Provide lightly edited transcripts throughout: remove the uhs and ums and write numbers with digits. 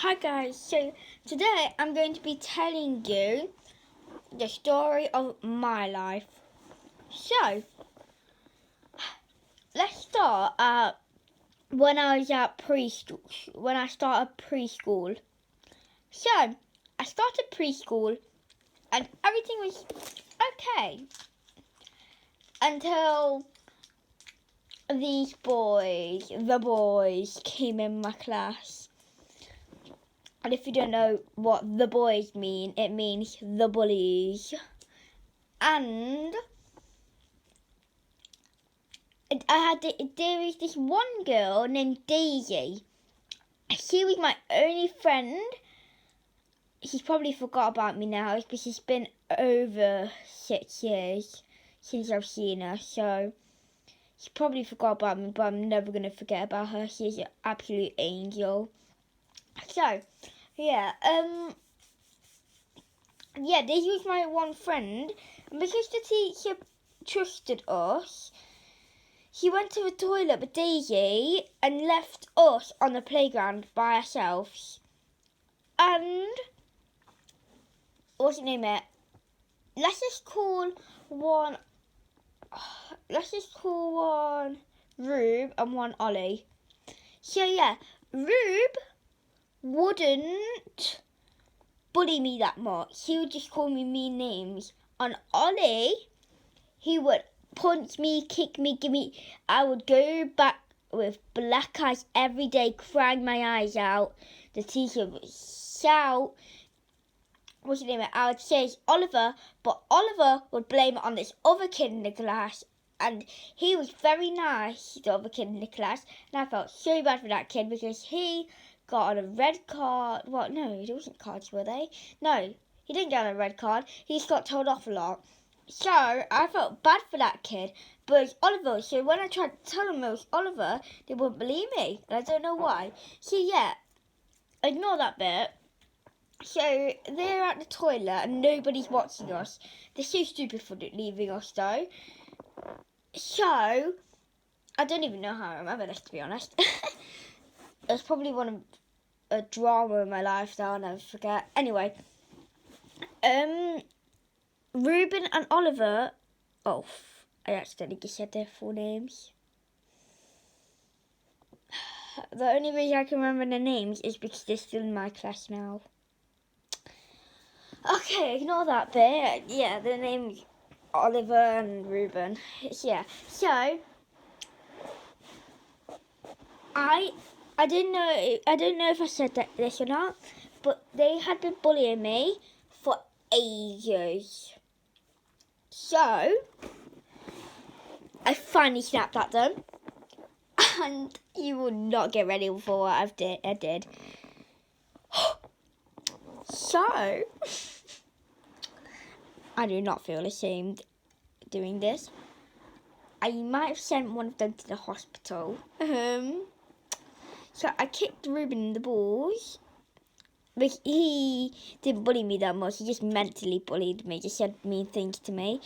Hi guys, so today I'm going to be telling you the story of my life. So, let's start when I was at preschool, when I started preschool. So, I started preschool and everything was okay until the boys came in my class. And if you don't know what the boys mean, it means the bullies. And there was this one girl named Daisy. She was my only friend. She's probably forgot about me now because it's been over 6 years since I've seen her. So she probably forgot about me, but I'm never going to forget about her. She's an absolute angel. So, yeah, Daisy was my one friend. And because the teacher trusted us, he went to the toilet with Daisy and left us on the playground by ourselves. And what's his name? Let's just call one Rube and one Ollie. So yeah, Rube wouldn't bully me that much. He would just call me mean names. And Ollie, he would punch me, kick me, give me. I would go back with black eyes every day, crying my eyes out. The teacher would shout, what's his name? I would say it's Oliver, but Oliver would blame it on this other kid in the class. And he was very nice, the other kid in the class. And I felt so bad for that kid because he got on a red card. Well, no, there wasn't cards, were they? No, he didn't get on a red card. He just got told off a lot. So I felt bad for that kid, but it's Oliver. So when I tried to tell them it was Oliver, they wouldn't believe me, and I don't know why. So yeah, ignore that bit. So they're at the toilet and nobody's watching us. They're so stupid for leaving us though. So I don't even know how I remember this, to be honest. It's probably one of a drama in my life that I'll never forget. Anyway, Ruben and Oliver. Oh, I accidentally just said their full names. The only reason I can remember their names is because they're still in my class now. Okay, ignore that bit. Yeah, their names Oliver and Ruben. Yeah. So I don't know if I said this or not, but they had been bullying me for ages. So I finally snapped at them, and you will not get ready for what I did. So I do not feel ashamed doing this. I might have sent one of them to the hospital. So I kicked Ruben in the balls. But he didn't bully me that much. He just mentally bullied me, just said mean things to me.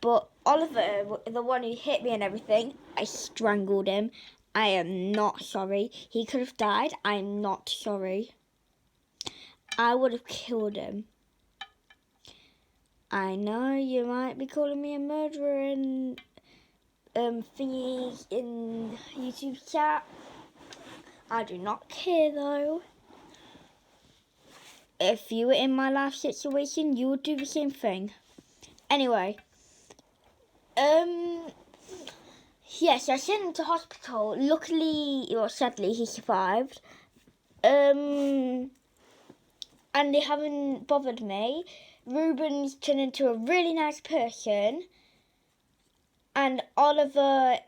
But Oliver, the one who hit me and everything, I strangled him. I am not sorry. He could have died. I am not sorry. I would have killed him. I know you might be calling me a murderer and thingies in YouTube chat. I do not care though. If you were in my life situation, you would do the same thing. Anyway, yes, I sent him to hospital. Luckily, or sadly, he survived. And they haven't bothered me. Ruben's turned into a really nice person. And Oliver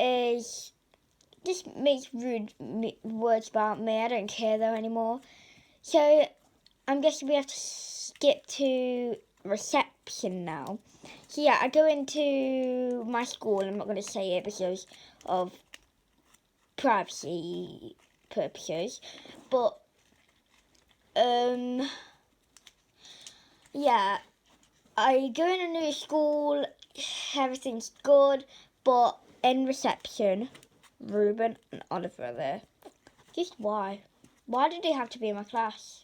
just makes rude words about me. I don't care though anymore. So I'm guessing we have to skip to reception now. So yeah, I go into my school. I'm not going to say it because of privacy purposes. But, yeah, I go in a new school. Everything's good. But in reception, Ruben and Oliver are there. Just why? Why did they have to be in my class?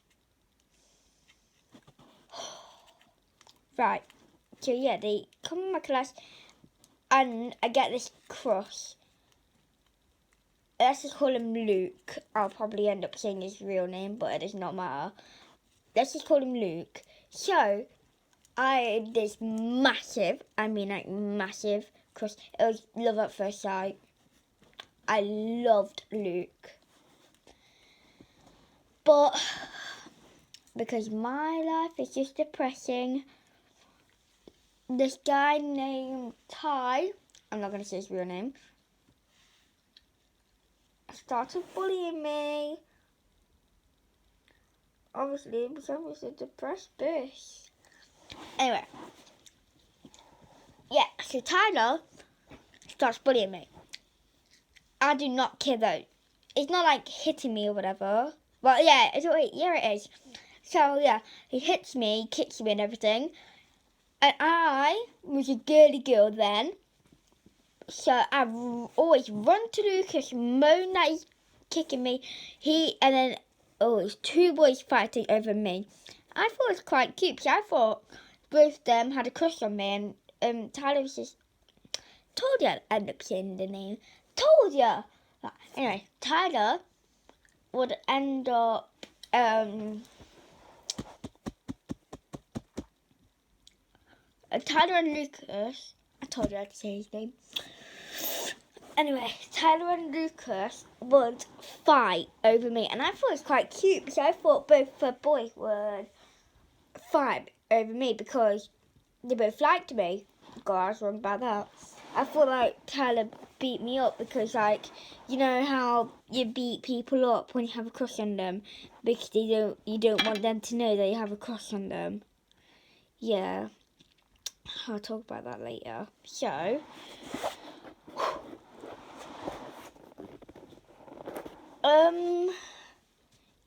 Right. So yeah, they come in my class, and I get this crush. Let's just call him Luke. I'll probably end up saying his real name, but it does not matter. Let's just call him Luke. So I had this massive, massive crush. It was love at first sight. I loved Luke. But because my life is just depressing, this guy named Ty, I'm not going to say his real name, started bullying me. Obviously, because I was a depressed bitch. Anyway. Yeah, so Tyler starts bullying me. I do not care though. It's not like hitting me or whatever. Well, yeah, it is. So, yeah, he hits me, kicks me and everything. And I was a girly girl then. So I always run to Lucas, moan that he's kicking me. It's two boys fighting over me. I thought it was quite cute because I thought both of them had a crush on me, and Tyler was just, told you I'd end up saying the name. Told you! Anyway, Tyler would end up, Tyler and Lucas, I told you I'd say his name. Anyway, Tyler and Lucas would fight over me, and I thought it was quite cute because I thought both the boys would fight over me because they both liked me. God, I was wrong about that. I thought Tyler beat me up because you know how you beat people up when you have a crush on them because you don't want them to know that you have a crush on them. Yeah, I'll talk about that later. So.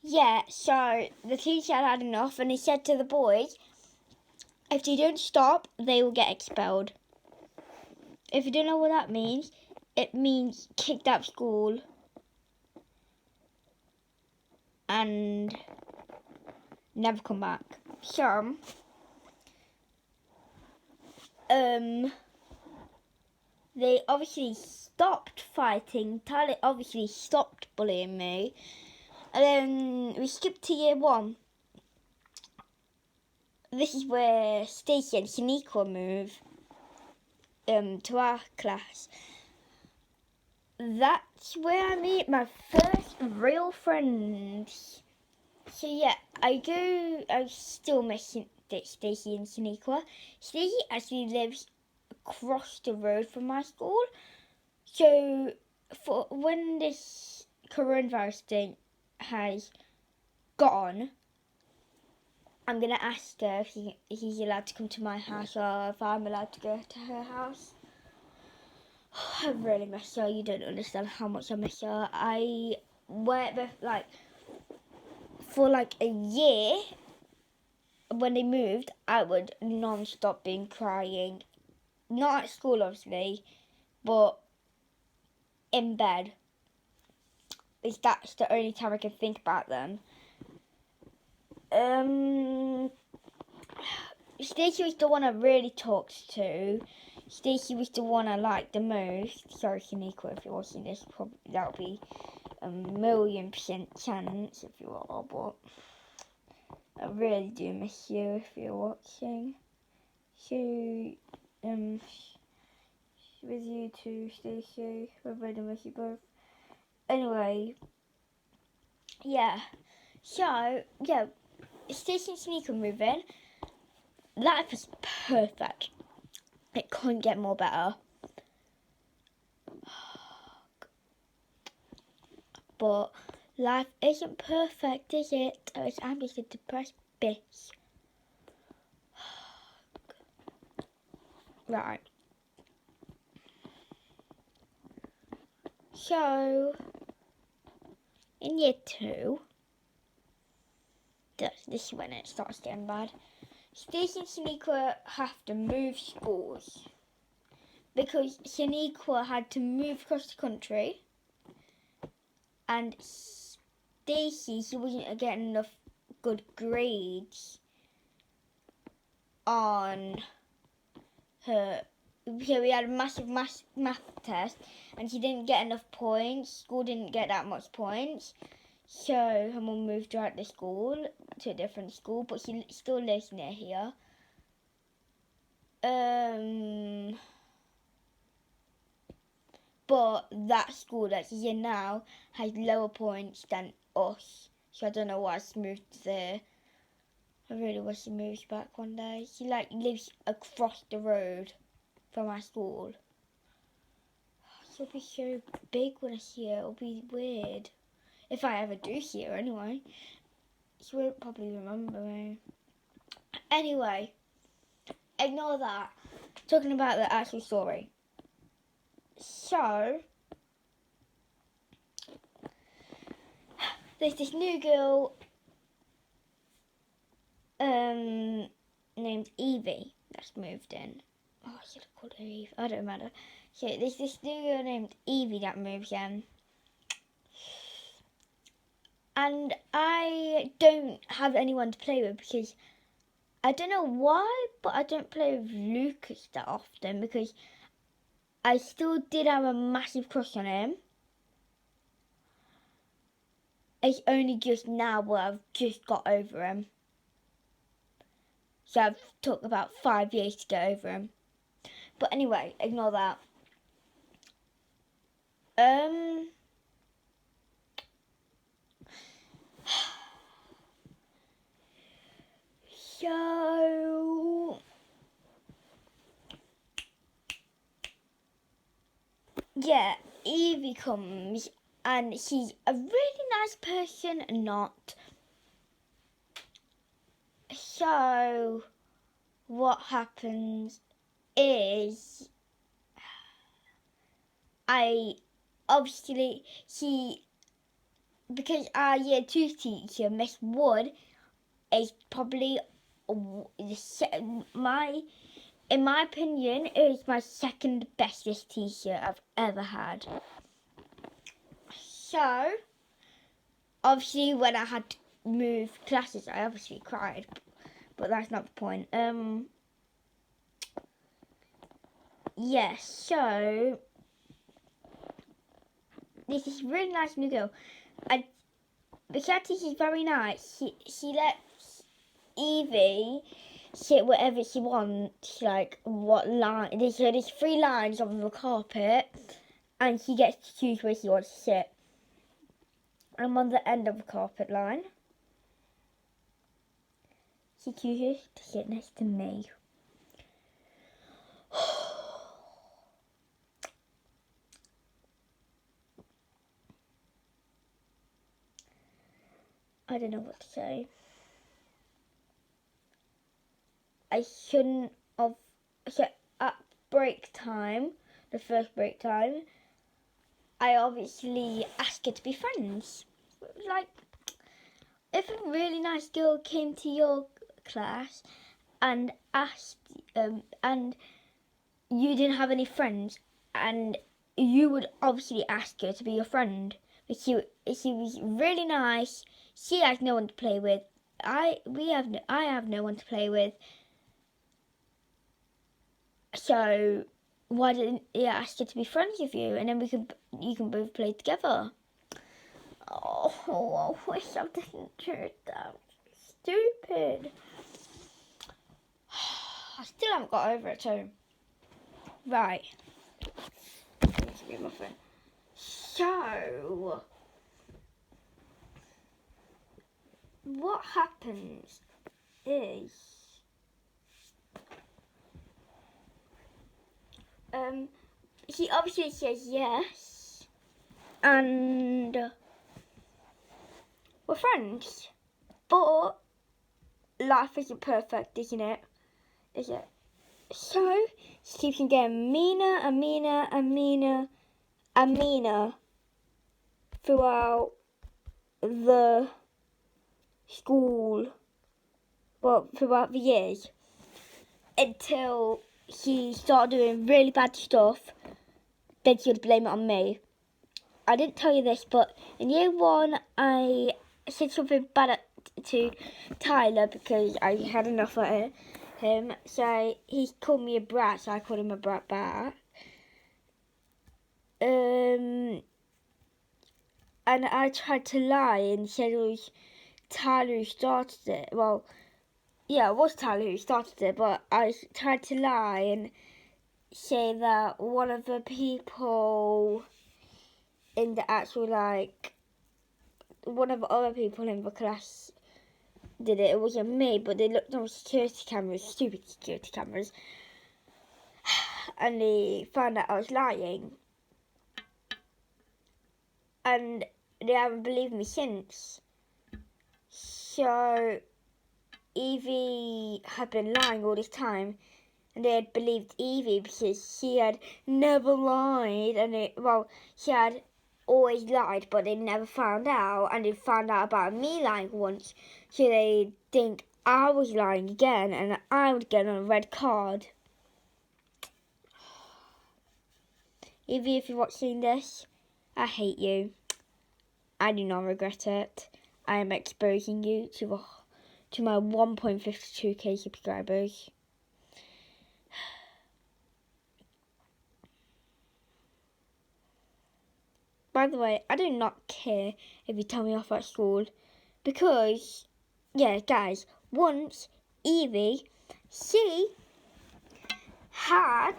Yeah, so the teacher had enough and he said to the boys, if they don't stop, they will get expelled. If you don't know what that means, it means kicked out of school and never come back. So, they obviously stopped fighting. Tyler obviously stopped bullying me. And then we skipped to year 1. This is where Stacey and Shaniqua move to our class. That's where I meet my first real friends. So yeah, I still miss Stacey and Shaniqua. Stacey actually lives across the road from my school. So for when this coronavirus thing has gone, I'm going to ask her if he's allowed to come to my house or if I'm allowed to go to her house. I really miss her. You don't understand how much I miss her. I went for a year. When they moved, I would non-stop been crying. Not at school, obviously, but in bed. That's the only time I can think about them. Stacey was the one I really talked to. Stacey was the one I liked the most. Sorry, Shaniqua, if you're watching this, probably that would be 1,000,000% chance if you are, but I really do miss you if you're watching. So, with you too, Stacey. I really miss you both. Anyway, yeah. So, yeah, Stacey and Shaniqua move in. Life is perfect. It couldn't get more better. But life isn't perfect, is it? I'm just a depressed bitch. Right. So, in year 2, this is when it starts getting bad. Stacey and Shaniqua have to move schools because Shaniqua had to move across the country, and Stacey, she wasn't getting enough good grades on her. So we had a massive math test, and she didn't get enough points. School didn't get that much points, so her mum moved her out to school, to a different school, but she still lives near here. But that school that she's in now has lower points than us, so I don't know why she moved there. I really wish she moves back one day. She lives across the road from our school. She'll be so big when I see her. It'll be weird. If I ever do see her anyway. She won't probably remember me. Anyway, ignore that. Talking about the actual story. So, there's this new girl named Evie that's moved in. Oh, I should have called her Eve. I don't matter. So there's this new girl named Evie that moves in. And I don't have anyone to play with because I don't know why, but I don't play with Lucas that often because I still did have a massive crush on him. It's only just now where I've just got over him. So I've took about 5 years to get over him. But anyway, ignore that. So yeah, Evie comes and she's a really nice person, not. So what happens is because our year 2 teacher, Miss Wood, is probably in my opinion, it was my second bestest teacher I've ever had. So obviously when I had to move classes, I obviously cried, but that's not the point. Yes, so this is really nice new girl. Because she's very nice, she lets Evie sit wherever she wants, like what line. There's 3 lines on the carpet, and she gets to choose where she wants to sit. I'm on the end of the carpet line. She chooses to sit next to me. I don't know what to say. I shouldn't have. So at break time, the first break time, I obviously asked her to be friends. Like, if a really nice girl came to your class and asked, and you didn't have any friends, and you would obviously ask her to be your friend. But she was really nice. She has no one to play with. I have no one to play with. So why didn't you ask her to be friends with you, and then you can both play together? Oh, I wish I didn't do that. Stupid. I still haven't got over it too. Right. Let's get my phone. So what happens is he obviously says yes, and we're friends. But life isn't perfect, isn't it? Is it? So she keeps on getting meaner and meaner and meaner and meaner throughout the school, well, throughout the years, until she started doing really bad stuff. Then she would blame it on me. I didn't tell you this, but in year 1, I said something bad to Tyler because I had enough of it. him. So he called me a brat, so I called him a brat back. And I tried to lie and said it was Tyler who started it. Well, yeah, it was Tyler who started it, but I tried to lie and say that one of the people in the actual, like, one of the other people in the class did it. It wasn't me, but they looked on security cameras, stupid security cameras, and they found out I was lying. And they haven't believed me since. So Evie had been lying all this time, and they had believed Evie because she had never lied, and she had always lied, but they never found out, and they found out about me lying once, so they think I was lying again, and I would get on a red card. Evie, if you're watching this, I hate you. I do not regret it. I am exposing you to my 1.52k subscribers. By the way, I do not care if you tell me off at school, because, yeah, guys, once Evie, she had,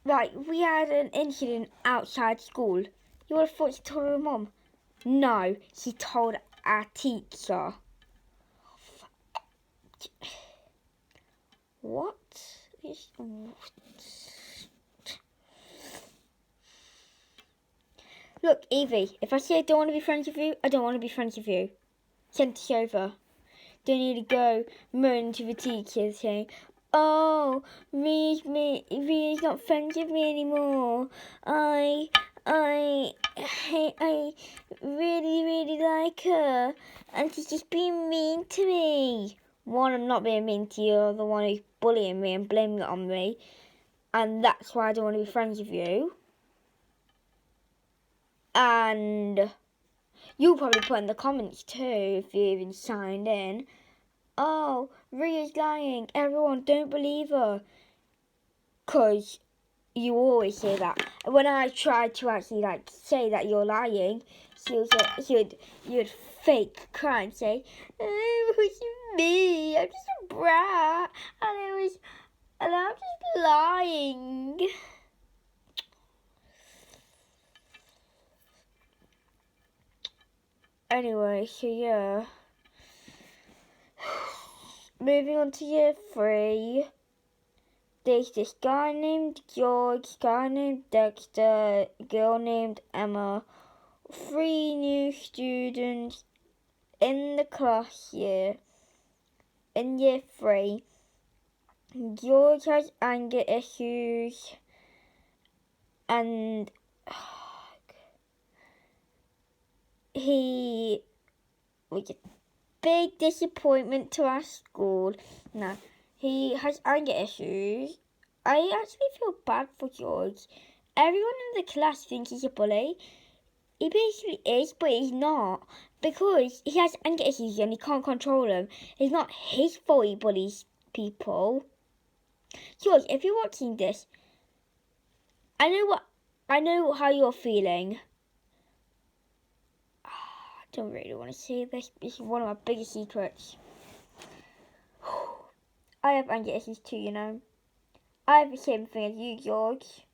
we had an incident outside school. You would have thought she told her mum. No, she told our teacher. What? Look, Evie, if I say I don't want to be friends with you, I don't want to be friends with you. Send it over. Don't need to go moan to the teacher saying, oh, Ria's not friends with me anymore. I really like her, and she's just being mean to me. One, I'm not being mean to you, the one who's bullying me and blaming it on me, and that's why I don't want to be friends with you. And you'll probably put in the comments too, if you even signed in, oh, Ria's lying, everyone don't believe her. Because you always say that. And when I tried to actually say that you're lying, you'd fake cry and say, oh, it was me, I'm just a brat, and I'm just lying. Anyway, so yeah. Moving on to year 3. There's this guy named George, guy named Dexter, girl named Emma. 3 new students in the class here. In year 3. George has anger issues and he was a big disappointment to our school. Now, he has anger issues. I actually feel bad for George. Everyone in the class thinks he's a bully. He basically is, but he's not. Because he has anger issues and he can't control them. It's not his fault he bullies people. George, if you're watching this, I know how you're feeling. I don't really want to say this. This is one of my biggest secrets. I have anger issues too, you know. I have the same thing as you, George.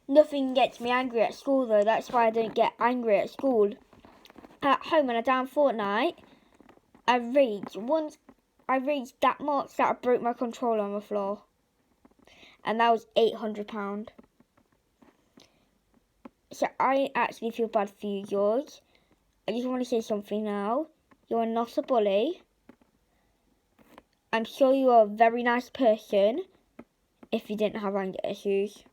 Nothing gets me angry at school though. That's why I don't get angry at school. At home, when I down Fortnite, I raged. Once I raged that much that I broke my controller on the floor. And that was £800. So I actually feel bad for you, George. I just want to say something now. You're not a bully. I'm sure you are a very nice person if you didn't have anger issues.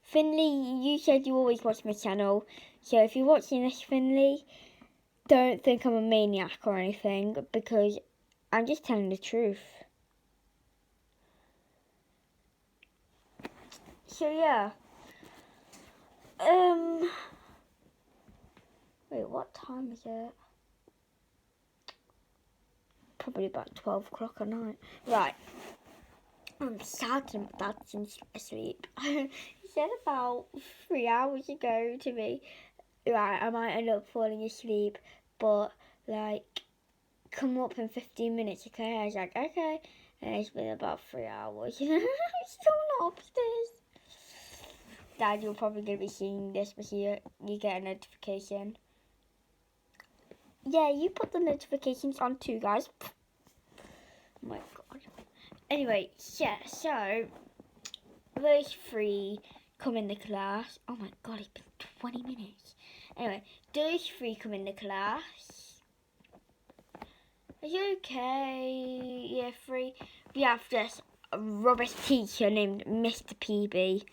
Finley, you said you always watch my channel. So if you're watching this, Finley, don't think I'm a maniac or anything, because I'm just telling the truth. So yeah. Wait, what time is it? probably about 12 o'clock at night. Right. I'm sad that's asleep. He said about 3 hours ago to me, right, I might end up falling asleep, but like, come up in 15 minutes, okay? I was like, okay. And it's been about 3 hours. I'm still not upstairs. Dad, you're probably going to be seeing this, but you get a notification. Yeah, you put the notifications on too, guys. Oh my god. Anyway, yeah, so those 3 come in the class. Oh my god, it's been 20 minutes. Anyway, those 3 come in the class. Are you okay? Yeah, 3. We have this rubbish teacher named Mr. PB.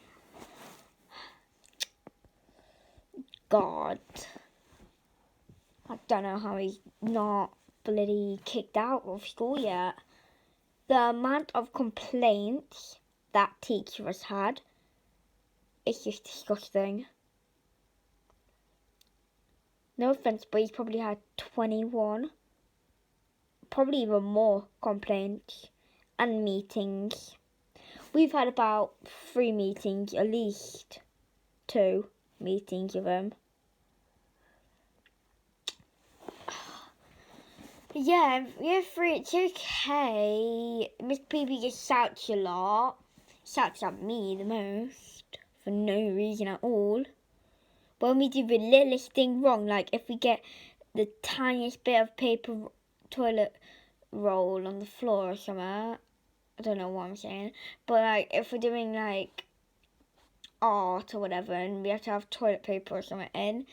God. I don't know how he's not bloody kicked out of school yet. The amount of complaints that teacher has had is just disgusting. No offense, but he's probably had 21, probably even more complaints and meetings. We've had about 3 meetings, at least 2 meetings of him. Yeah, year 3, it's okay. Miss PB just shouts a lot. Shouts at me the most, for no reason at all. When we do the littlest thing wrong, like if we get the tiniest bit of paper toilet roll on the floor or something, I don't know what I'm saying, but like if we're doing like art or whatever and we have to have toilet paper or something in,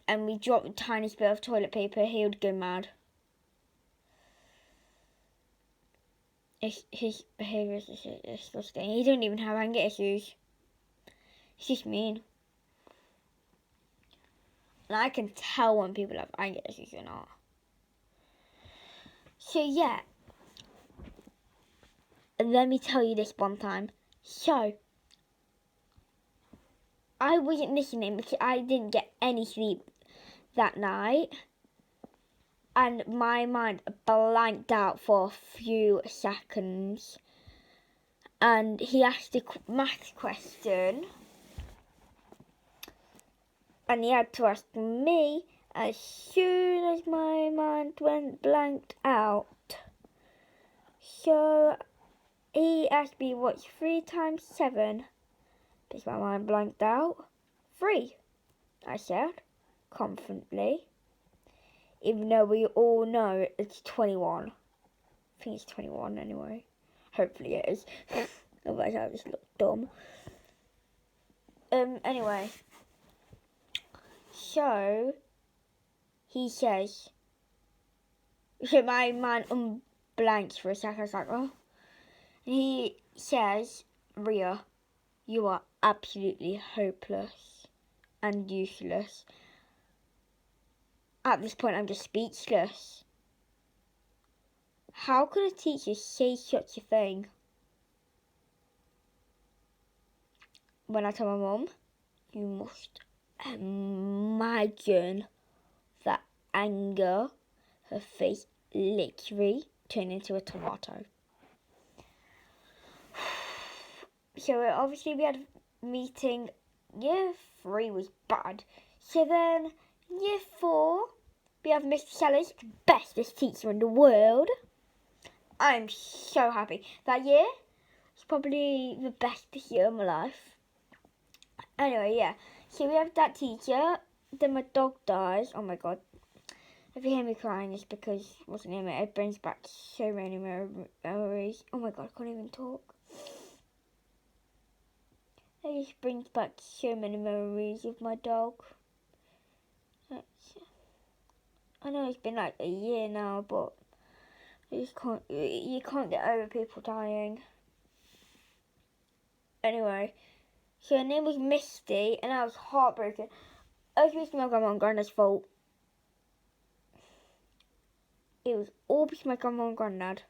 and we drop the tiniest bit of toilet paper, he would go mad. His behaviour is disgusting. He don't even have anger issues. He's just mean. And I can tell when people have anger issues or not. So yeah. Let me tell you this one time. So, I wasn't listening because I didn't get any sleep that night. And my mind blanked out for a few seconds. And he asked a math question. And he had to ask me as soon as my mind went blanked out. So he asked me what's 3 times 7. Because my mind blanked out. 3, I said, confidently. Even though we all know it's 21. I think it's 21 anyway. Hopefully it is. Otherwise I'll just look dumb. Anyway. So, he says, so my mind unblanks for a second. I was like, oh. And he says, Ria, you are absolutely hopeless and useless. At this point, I'm just speechless. How could a teacher say such a thing? When I tell my mum, you must imagine the anger, her face literally turned into a tomato. So obviously we had a meeting. Year 3 was bad. So then year 4, we have Mr. Sellers, the bestest teacher in the world. I'm so happy. That year was probably the bestest year of my life. Anyway, yeah. So we have that teacher. Then my dog dies. Oh my god. If you hear me crying, it's because what's the name of it? It brings back so many memories. Oh my god, I can't even talk. It just brings back so many memories of my dog. I know it's been like a year now, but you can't get over people dying. Anyway, so her name was Misty, and I was heartbroken. It was my grandma and granddad's fault. It was all because my grandma and granddad.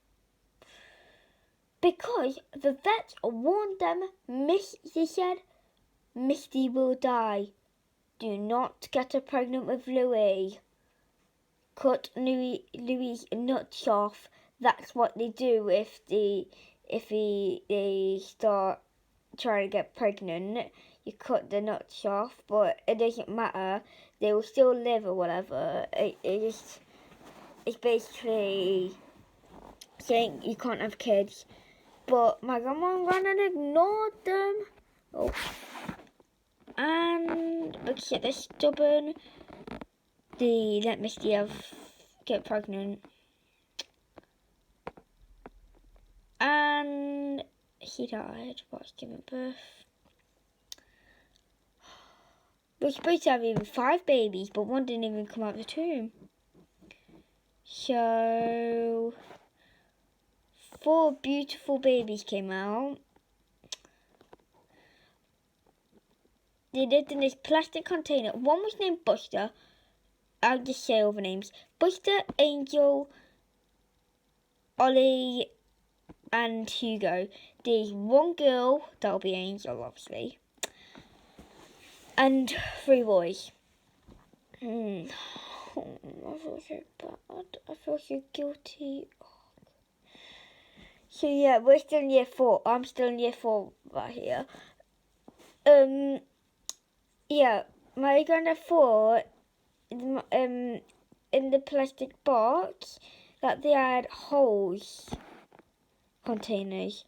Because the vets warned them, they said, Misty will die. Do not get her pregnant with Louis. cut Louis' nuts off. That's what they do if they start trying to get pregnant. You cut the nuts off, but it doesn't matter. They will still live or whatever. It's basically saying you can't have kids. But my grandma ran and ignored them. Oh. And because they're stubborn, they let Misty get pregnant. And she died whilst giving birth. We're supposed to have even 5 babies, but one didn't even come out of the tomb. So 4 beautiful babies came out. They lived in this plastic container. One was named Buster. I'll just say all the names. Buster, Angel, Ollie, and Hugo. There's one girl, that'll be Angel, obviously. And 3 boys. I feel so bad. I feel so guilty. So yeah, we're still in year 4. I'm still in year 4 right here. Yeah, my granddad thought in the plastic box that they had holes containers,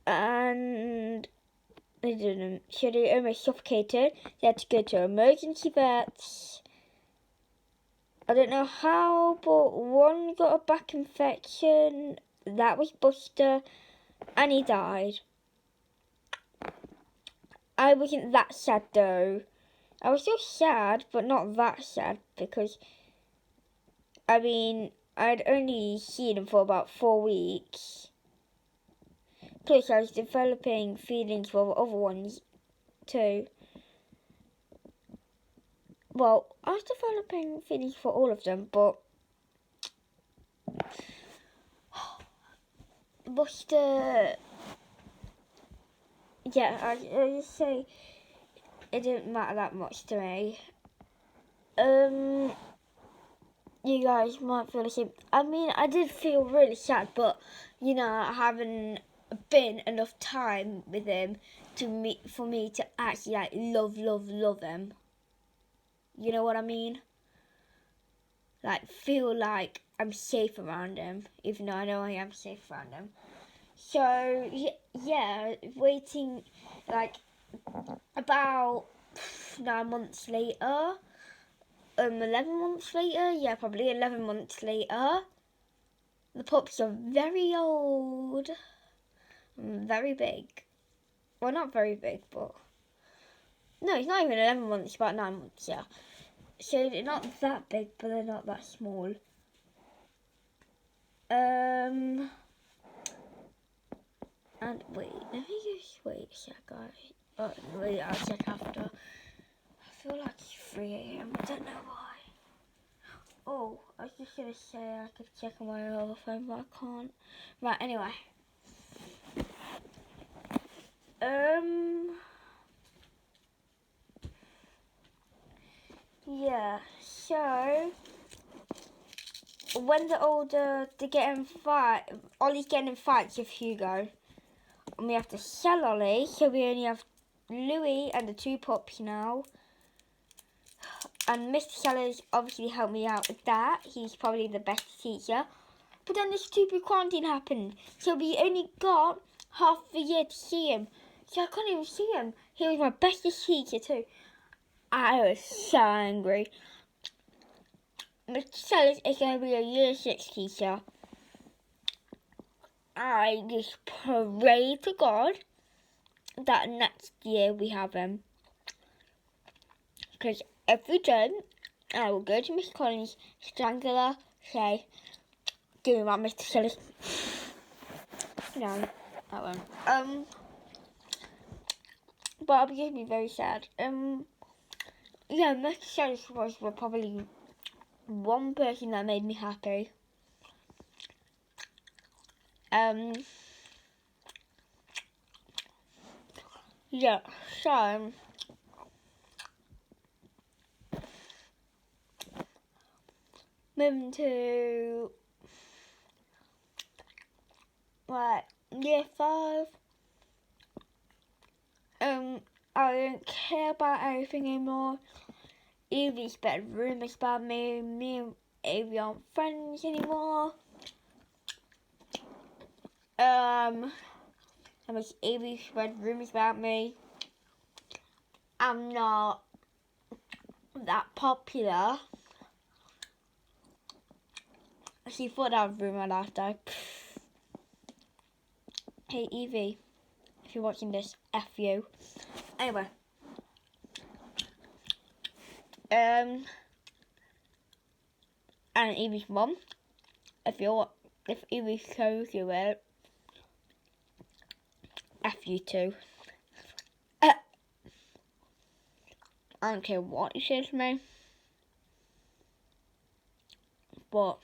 and they didn't. So they almost suffocated. They had to go to emergency vets. I don't know how, but one got a back infection. That was Buster, and he died. I wasn't that sad though. I was still sad, but not that sad, because, I mean, I'd only seen him for about 4 weeks. Plus, I was developing feelings for the other ones too. Well, I was developing feelings for all of them, but Buster, yeah, I just say it didn't matter that much to me. You guys might feel the same. I mean, I did feel really sad, but you know, I haven't been enough time with him for me to actually like love him. You know what I mean? Like feel like I'm safe around him, even though I know I am safe around him. So yeah, waiting like about 9 months later, 11 months later, yeah, probably 11 months later, the pups are very old, very big. Well, not very big, but no, it's not even 11 months, it's about 9 months, yeah. So they're not that big, but they're not that small. And wait, let me just wait a sec, guys. Oh, wait, I'll check after. I feel like it's 3 AM, I don't know why. Oh, I was just gonna say I could check on my other phone, but I can't. Right, anyway. Yeah, so when they're older, Ollie's getting in fights with Hugo. And we have to sell Ollie, so we only have Louis and the 2 pups now. And Mr. Sellers obviously helped me out with that. He's probably the best teacher. But then the stupid quarantine happened, so we only got half the year to see him. So I couldn't even see him. He was my bestest teacher too. I was so angry. Mr. Sellers is going to be a year 6 teacher. I just pray to God that next year we have him. Because if we don't, I will go to Miss Collins, strangle her, say, give me my Mr. Sellers. No, I won't. But I'll just be very sad. Yeah, Mr. Sellers was probably one person that made me happy. Yeah, so moving to year 5. I don't care about anything anymore. Evie's bedroom is about me. Me and Evie aren't friends anymore. Evie's bedroom is about me. I'm not that popular. She thought that would ruin my life though. Hey Evie, if you're watching this, F you. Anyway. And Evie's mum, if Evie shows you it, F you too. I don't care what you say to me, but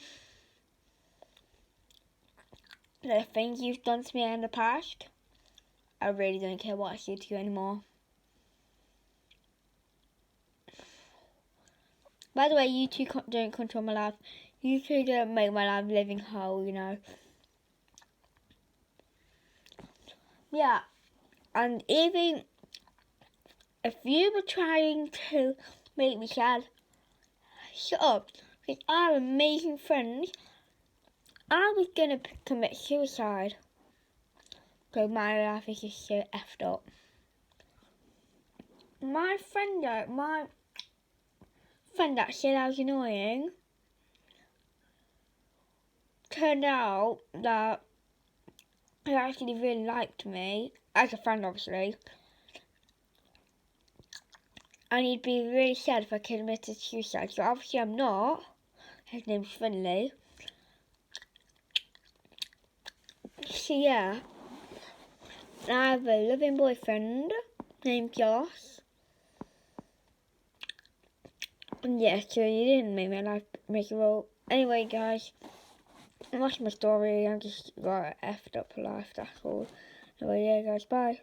the things you've done to me in the past, I really don't care what I say to you anymore. By the way, you two don't control my life. You two don't make my life living hell, you know. Yeah, and even if you were trying to make me sad, shut up. Because I have amazing friends. I was gonna commit suicide. Because my life is just so effed up. My friend that said I was annoying, turned out that he actually really liked me, as a friend obviously, and he'd be really sad if I committed suicide, so obviously I'm not. His name's Finley. So yeah, I have a loving boyfriend named Josh. And yeah, so you didn't make my life miserable. Anyway guys, watch my story. I just got an effed up life, that's all. Anyway, yeah guys, bye.